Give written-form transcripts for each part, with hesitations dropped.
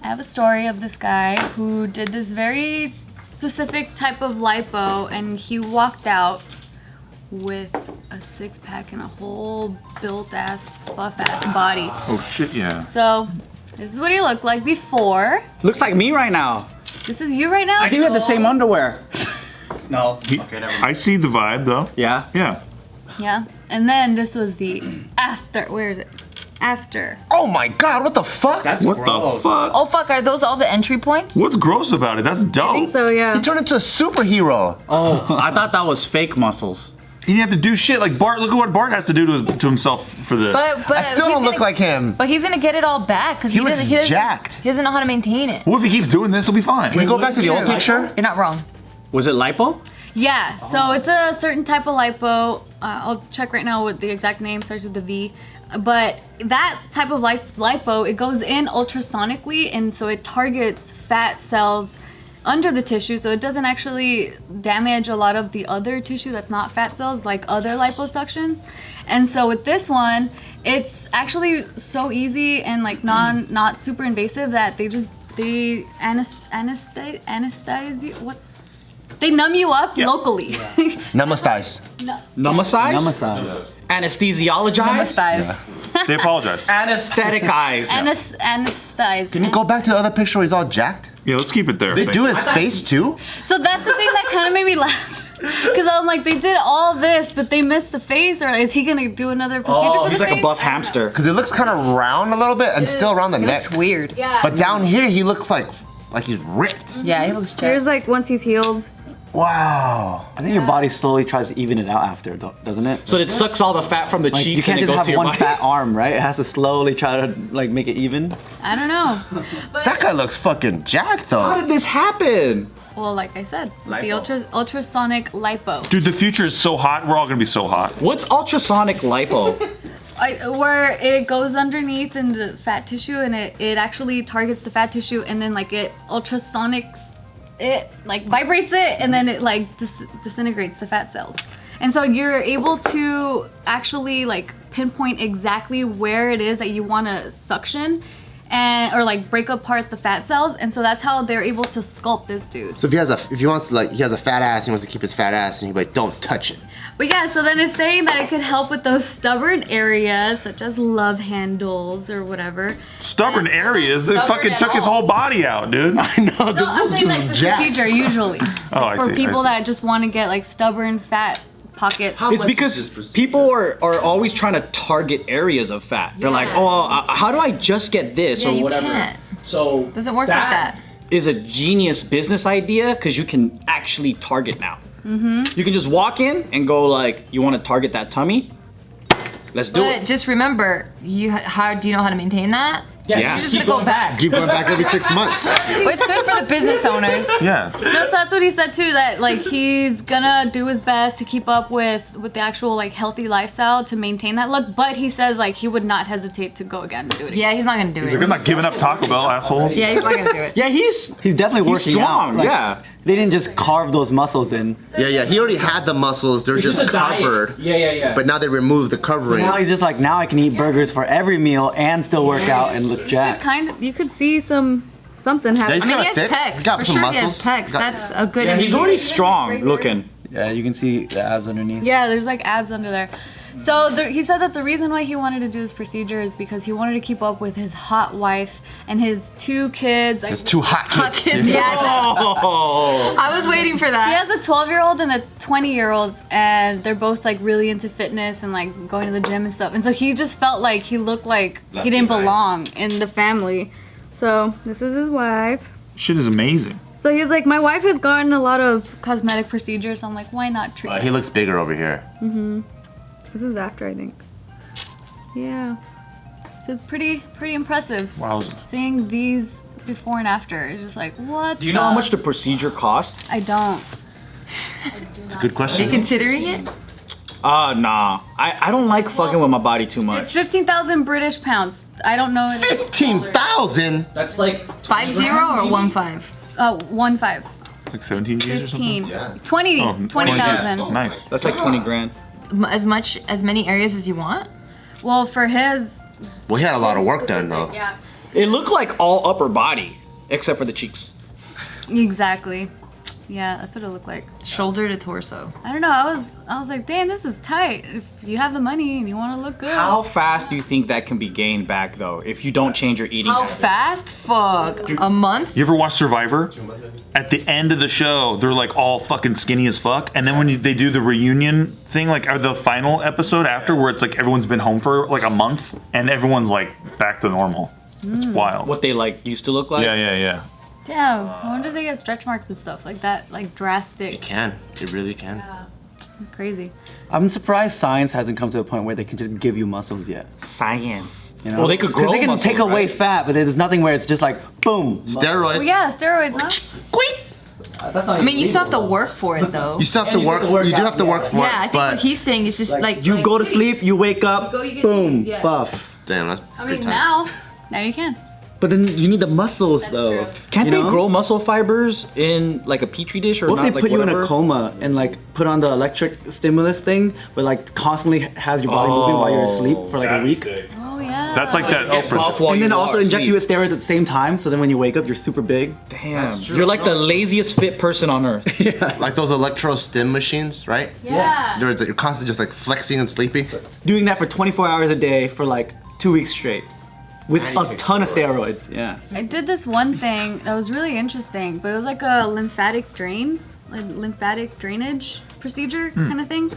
I have a story of this guy who did this very specific type of lipo, and he walked out with a six-pack and a whole built-ass, buff-ass body. Oh shit, yeah. So, this is what he looked like before. Looks like me right now. This is you right now? I do have the same underwear. No. Okay, never mind. I see the vibe though. Yeah? Yeah. Yeah. And then this was the after. Where is it? After. Oh my god, what the fuck? That's What gross. the fuck? Oh fuck, are those all the entry points? What's gross about it? That's dope. I think so, yeah. He turned into a superhero. Oh, I thought that was fake muscles. You didn't have to do shit like Bart. Look at what Bart has to do to himself for this. But I still don't look like him. But he's gonna get it all back because He looks jacked. He doesn't know how to maintain it. What if he keeps doing this? He'll be fine. Can we go back to the old picture? You're not wrong. Was it lipo? Yeah, so it's a certain type of lipo. I'll check right now what the exact name starts with the V. But that type of lipo, it goes in ultrasonically, and so it targets fat cells under the tissue, so it doesn't actually damage a lot of the other tissue that's not fat cells, like other liposuctions. And so with this one, it's actually so easy and like not super invasive that they anesthesize you. What? They numb you up locally. Namaste. Numasize? Numasize. Anesthesiologize? Anesthesize. They apologize. Anestheticize. Anesthesize. Can you go back to the other picture where he's all jacked? Yeah, let's keep it there. They do his face too? So that's the thing that kind of made me laugh. Because I'm like, they did all this, but they missed the face, or is he gonna do another procedure for the He's face? like a buff I don't know. hamster. Because it looks kind of round a little bit and still around the neck. Looks weird. Yeah. But down here, he looks like he's ripped. Yeah, he looks Here's jacked. like once he's healed. Wow. I think your body slowly tries to even it out after, doesn't it? So it sucks all the fat from the Like, cheeks you can't and it just goes to have your one body. fat arm, right? It has to slowly try to like make it even. I don't know. But, That guy looks fucking jacked How though. did this happen? well, like I said, Lipo. the ultrasonic lipo. Dude, the future is so hot. We're all gonna be so hot. What's ultrasonic lipo? Where it goes underneath in the fat tissue, and it actually targets the fat tissue, and then like it ultrasonic, it like vibrates it, and then it like disintegrates the fat cells. And so you're able to actually like pinpoint exactly where it is that you want to suction or like break apart the fat cells, and so that's how they're able to sculpt this dude. So if he wants to like, he has a fat ass and he wants to keep his fat ass and he's like, don't touch it. But yeah, so then it's saying that it could help with those stubborn areas, such as love handles or whatever. Stubborn areas. They Stubborn fucking at took his all. whole body out, dude. I know, this No, I'm was saying like the just jacked. procedure usually. Oh, I For see, people I see. that just want to get like stubborn fat pockets. It's because people are always trying to target areas of fat. They're like, Yeah. oh, how do I just get this Yeah, or you whatever? can't. So Doesn't work like that. Is a genius business idea because you can actually target now. You can just walk in and go like, you want to target that tummy? Let's do But it. just remember, how do you know how to maintain that? Yeah, Yeah. You're just keep gonna go going back. Keep going back every 6 months. But it's good for the business owners. Yeah. No, so that's what he said too. That like he's gonna do his best to keep up with the actual like healthy lifestyle to maintain that look. But he says like he would not hesitate to go again and do it again. Yeah, he's not gonna do He's like, I'm it. not giving up Taco Bell, assholes. Yeah, he's not gonna do it. Yeah, he's definitely working strong. out. Like, Yeah. They didn't just carve those muscles in. Yeah, he already had the muscles. They're just a diet. covered. Yeah. But now they removed the covering. Now he's just like, now I can eat burgers for every meal and still work out and look jacked. You could see something Yeah, happen. he's I mean, he kinda has thick. pecs. He's got For some sure, he has muscles. pecs. That's a good Yeah, he's indicator. already strong looking. Yeah, you can see the abs underneath. Yeah, there's like abs under there. So he said that the reason why he wanted to do this procedure is because he wanted to keep up with his hot wife and his 2 kids. His 2 hot kids. too. Yeah, Oh. I was waiting for he that. has a 12-year-old and a 20-year-old, and they're both like really into fitness and like going to the gym and stuff. And so he just felt like he looked like he didn't belong in the family. So this is his wife. Shit is amazing. So he's like, my wife has gotten a lot of cosmetic procedures. So I'm like, why not treat? He looks bigger over here. This is after, I think. Yeah. So it's pretty impressive. Wowza. Seeing these before and after is just like, what? Do you know how much the procedure cost? I don't. It's a good Are you question. considering it? Nah. I don't like fucking with my body too It's much. 15,000 British pounds. I don't know. 15,000? That's like 50 or 15? 1.5. Like 17 G's or something? 15. 20. Oh, 20,000. Nice. that's like 20 grand. As many areas as you want? Well, for his. Well, he had a lot of work done though. Yeah. It looked like all upper body except for the cheeks. Exactly. Yeah, that's what it looked like. Shoulder to torso. I don't know. I was like, damn, this is tight. If you have the money and you want to look good. How fast do you think that can be gained back though if you don't change your eating How habits? fast? Fuck. A month? You ever watch Survivor? At the end of the show, they're like all fucking skinny as fuck, and then when they do the reunion thing, like the final episode after, where it's like everyone's been home for like a month, and everyone's like back to normal. It's wild. What they like used to look like? Yeah. Damn, I wonder if they get stretch marks and stuff like that, like drastic. It can. It really can. Yeah, it's crazy. I'm surprised science hasn't come to a point where they can just give you muscles yet. Science. You know? Well, they could grow Because they can muscles, take away right? fat, but there's nothing where it's just like boom. Steroids. Well, yeah, steroids, no? That's not I mean, you still have to work for it though. You still have to And you work. still have to You do work have to out, work yeah. for Yeah, it. I think but what he's saying is just like You go to sleep, you wake up, go, you get boom, these, yeah. buff. damn, that's I good mean, time. now you can. But then you need the muscles That's though. true. Can't You they know? grow muscle fibers in like a petri dish or What not? if they like, put you in a whatever? coma and like put on the electric stimulus thing, but like constantly has your body moving while you're asleep for like a week? Oh yeah. That's like that Get buff Oprah. while And then you also are inject asleep. you with steroids at the same time, so then when you wake up, you're super big. Damn, you're like the laziest fit person on earth. Like those electro stim machines, right? Yeah. You're constantly just like flexing and sleeping. Doing that for 24 hours a day for like 2 weeks straight. With a ton of steroids, yeah. I did this one thing that was really interesting, but it was like a lymphatic drainage procedure kind of thing,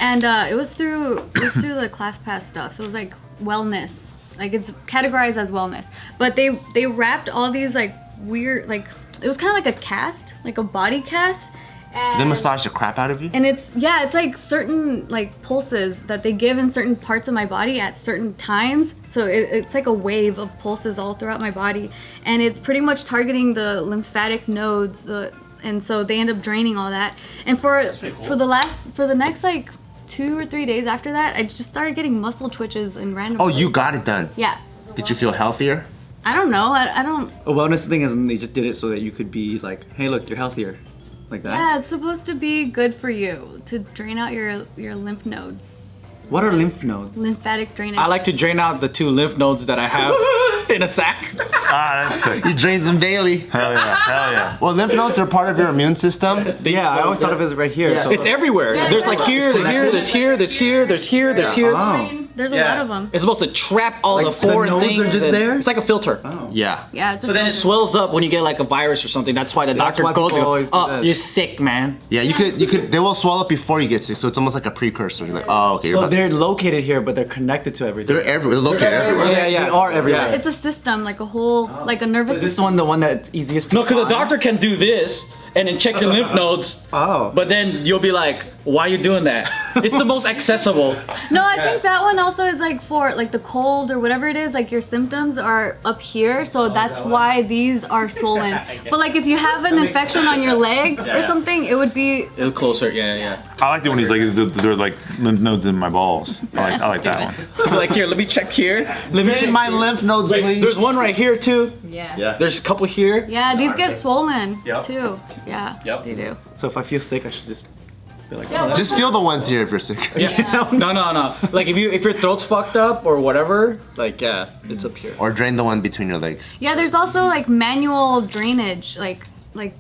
and it was through the ClassPass stuff. So it was like wellness, like it's categorized as wellness. But they wrapped all these like weird, like it was kind of like a cast, like a body cast. And They massage the crap out of you. And it's like certain like pulses that they give in certain parts of my body at certain times. So it's like a wave of pulses all throughout my body, and it's pretty much targeting the lymphatic nodes. And so they end up draining all that. And for the next like 2 or 3 days after that, I just started getting muscle twitches and random. Oh, you places. got it done. Yeah. Did you feel healthier? I don't know. I don't. A wellness thing is they just did it so that you could be like, hey, look, you're healthier. Like that. Yeah, it's supposed to be good for you to drain out your lymph nodes. What are lymph nodes? Lymphatic drainage. I like to drain out the 2 lymph nodes that I have in a sack. That's sick. He drains them daily. Hell yeah. Well, lymph nodes are part of your immune system. Yeah, I always thought of it as right here. So It's everywhere. Yeah, There's like here, there's here, there's here, there's here, there's here, there's here. There's a lot of them. It's supposed to trap all the Like, the foreign nodes are things. just and- there? It's like a filter. Yeah. Yeah. It's a So then it filter. swells up when you get like a virus or something. That's why the doctor why goes, people always do oh, that. you're sick, man. Yeah, you could. They will swell up before you get sick, so it's almost like a precursor. You're like, oh, okay. You're So about, they're located here, but they're connected to everything. they're everywhere. They're located everywhere. Yeah. They are everywhere. It's a system, like a whole, like a nervous Is this system. one the one that's easiest to No, because the find? doctor can do this and then check your lymph nodes. Oh. But then you'll be like, why are you doing that? It's the most accessible. No, I think that one also is like for like the cold or whatever it is, like your symptoms are up here, so that's why these are swollen. But like if you have an infection on your leg or something, it would be. It's closer, yeah. I like it when he's like, they're like lymph nodes in my balls. I like that one. Like, here, let me check here. Let me check my lymph nodes, Wait, please. there's one right here too. Yeah. There's a couple here. Yeah, these get swollen Yep. too. Yeah, Yep. they do. So if I feel sick, I should just be like, Yeah, Just feel the ones here if you're sick. Yeah. No. Like if your throat's fucked up or whatever, like yeah, it's up here. Or drain the one between your legs. Yeah, there's also like manual drainage, like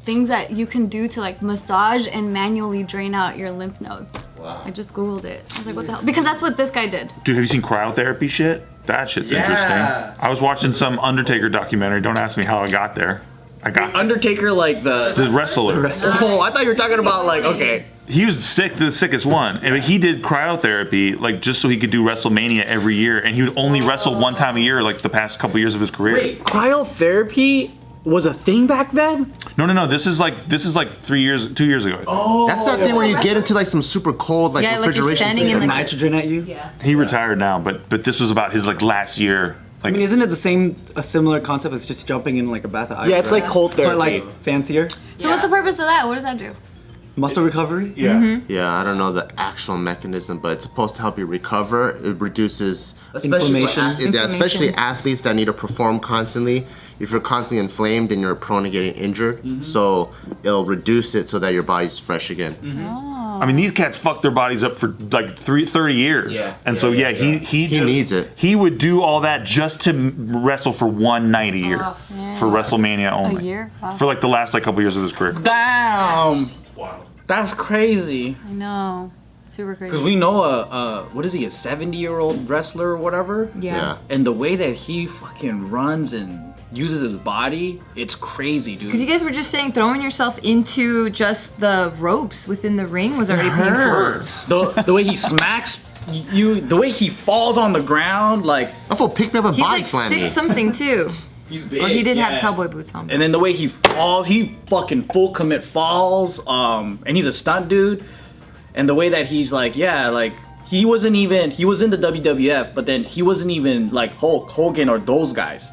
things that you can do to like massage and manually drain out your lymph nodes. Wow. I just googled it. I was like, what the hell? Because that's what this guy did. Dude, have you seen cryotherapy shit? That shit's interesting. I was watching some Undertaker documentary. Don't ask me how I got there. I got Undertaker, like the wrestler. Oh, I thought you were talking about like okay. He was sick, the sickest one. And he did cryotherapy, like just so he could do WrestleMania every year, and he would only wrestle one time a year, like the past couple years of his career. Wait, cryotherapy was a thing back then? No. This is like 2 years ago. Oh. That's that thing where you get into like some super cold like Yeah, like you're refrigeration standing in system. the- nitrogen at you? Yeah. He retired now, but this was about his like last year. I Like mean, isn't it a similar concept as just jumping in like a bath of ice? Yeah, it's right? like cold therapy. But like fancier? So what's the purpose of that? What does that do? Muscle recovery? yeah. Yeah, I don't know the actual mechanism, but it's supposed to help you recover. It reduces Inflammation. Yeah, especially athletes that need to perform constantly. If you're constantly inflamed, then you're prone to getting injured. So it'll reduce it so that your body's fresh again. Oh. I mean, these cats fucked their bodies up for like 30 years. Yeah. And so, he just needs it. He would do all that just to wrestle for one night a year. For WrestleMania only. A year? Wow. For like the last like couple years of his career. Damn. Wow. That's crazy. I know. Super crazy. Because we know what is he, a 70-year-old wrestler or whatever? Yeah. And the way that he fucking runs and uses his body, it's crazy, dude. Because you guys were just saying throwing yourself into just the ropes within the ring was already painful. The way he smacks you, the way he falls on the ground, like I feel pick me up and He's body like slam me. 6 something too. he's big. Or he did yeah. have cowboy boots on. And then the way he falls, he fucking full commit falls. And he's a stunt dude. And the way that he's like, he was in the WWF, but then he wasn't even like Hulk Hogan or those guys.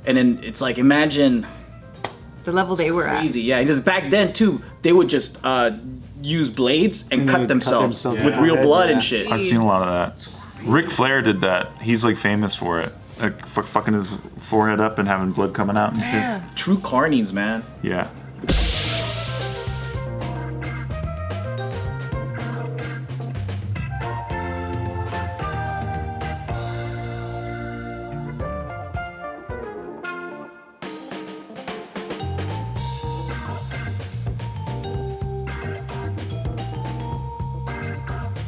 And then it's like, imagine The level they were at. crazy. Yeah, just back then too, they would just use blades and cut themselves with real blood and shit. I've seen a lot of that. Ric Flair did that. He's like famous for it. Like fucking his forehead up and having blood coming out and shit. True carnies, man. Yeah.